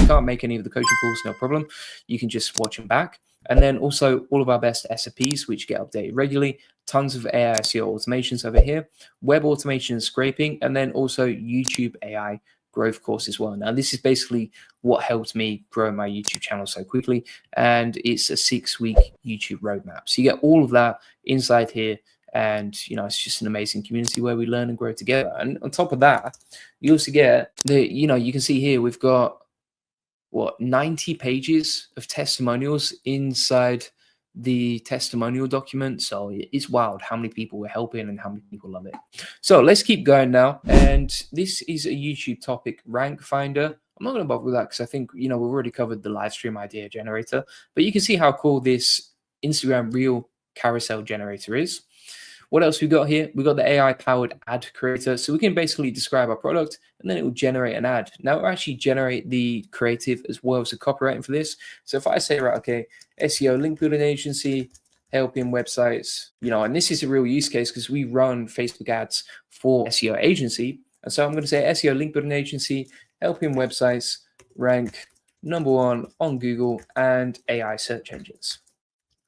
you can't make any of the coaching calls, no problem. You can just watch them back. And then also all of our best SOPs, which get updated regularly, tons of AI SEO automations over here, web automation and scraping, and then also YouTube AI growth course as well. Now, this is basically what helped me grow my YouTube channel so quickly, and it's a 6-week YouTube roadmap. So you get all of that inside here, and it's just an amazing community where we learn and grow together. And on top of that, you also get you can see here we've got 90 pages of testimonials inside the testimonial document. So it's wild how many people we're helping and how many people love it. So let's keep going now. And this is a YouTube topic rank finder. I'm not going to bother with that because I think, we've already covered the live stream idea generator, but you can see how cool this Instagram reel carousel generator is. What else we got here? We got the AI powered ad creator. So we can basically describe our product and then it will generate an ad. Now it will actually generate the creative as well as the copywriting for this. So if I say, right, okay, SEO link building agency, helping websites, and this is a real use case because we run Facebook ads for SEO agency. And so I'm going to say SEO link building agency, helping websites rank #1 on Google and AI search engines,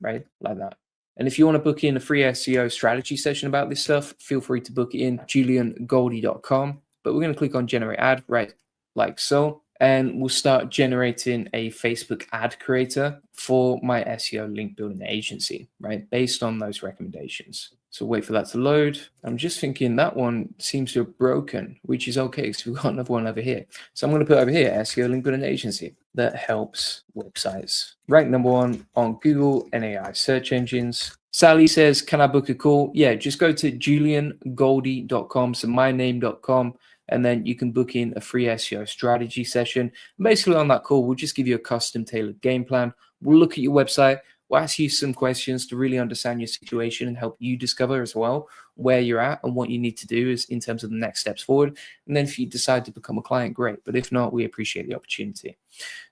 right? Like that. And if you want to book in a free SEO strategy session about this stuff, feel free to book it in juliangoldie.com. But we're going to click on generate ad, right, like so. And we'll start generating a Facebook ad creator for my SEO link building agency, right, based on those recommendations. So wait for that to load. I'm just thinking that one seems to have broken, which is okay because we've got another one over here. So I'm going to put over here SEO link building agency that helps websites rank #1 on Google and AI search engines. Sally says, can I book a call? Yeah, just go to juliangoldie.com, so myname.com, and then you can book in a free SEO strategy session. Basically on that call, we'll just give you a custom tailored game plan. We'll look at your website. We'll ask you some questions to really understand your situation and help you discover as well where you're at and what you need to do is in terms of the next steps forward. And then if you decide to become a client, great. But if not, we appreciate the opportunity.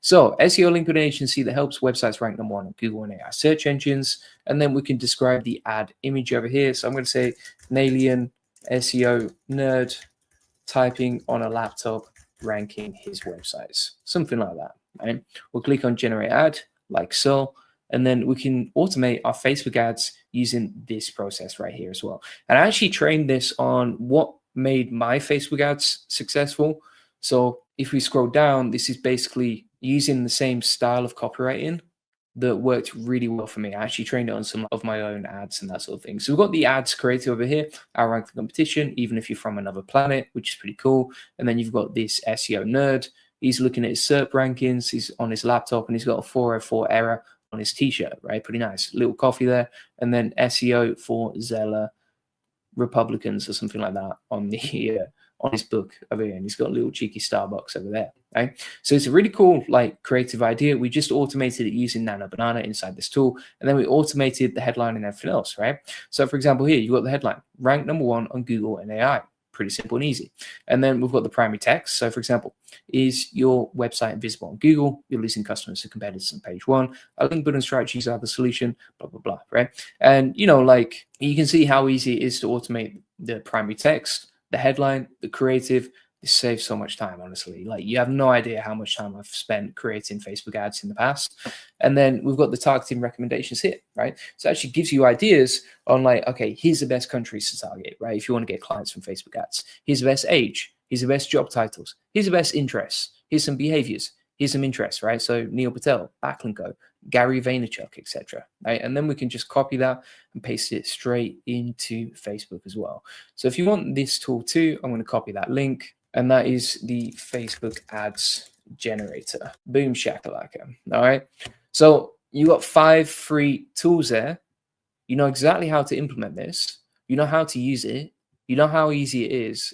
So SEO link building agency that helps websites rank #1 on Google and AI search engines. And then we can describe the ad image over here. So I'm going to say an alien SEO nerd typing on a laptop ranking his websites, something like that, right? We'll click on generate ad like so. And then we can automate our Facebook ads using this process right here as well. And I actually trained this on what made my Facebook ads successful. So if we scroll down, this is basically using the same style of copywriting that worked really well for me. I actually trained it on some of my own ads and that sort of thing. So we've got the ads creator over here, our rank the competition, even if you're from another planet, which is pretty cool. And then you've got this SEO nerd. He's looking at his SERP rankings. He's on his laptop and he's got a 404 error on his t-shirt, right? Pretty nice. Little coffee there. And then SEO for Zeller Republicans or something like that on the on his book over here. And he's got a little cheeky Starbucks over there, right? So it's a really cool, creative idea. We just automated it using Nano Banana inside this tool. And then we automated the headline and everything else, right? So for example, here, you've got the headline, rank #1 on Google and AI. Pretty simple and easy. And then we've got the primary text. So for example, is your website invisible on Google? You're losing customers to competitors on page 1. Our link building strategies are the solution, blah, blah, blah, right? And, you can see how easy it is to automate the primary text, the headline, the creative. It saves so much time, honestly. You have no idea how much time I've spent creating Facebook ads in the past. And then we've got the targeting recommendations here, right? So it actually gives you ideas on okay, here's the best countries to target, right? If you want to get clients from Facebook ads, here's the best age, here's the best job titles, here's the best interests, here's some behaviors, here's some interests, right? So Neil Patel, Aklin, Gary Vaynerchuk, etc. Right? And then we can just copy that and paste it straight into Facebook as well. So if you want this tool too, I'm going to copy that link. And that is the Facebook ads generator. Boom shakalaka. All right. So you got 5 free tools there. You know exactly how to implement this. You know how to use it. You know how easy it is.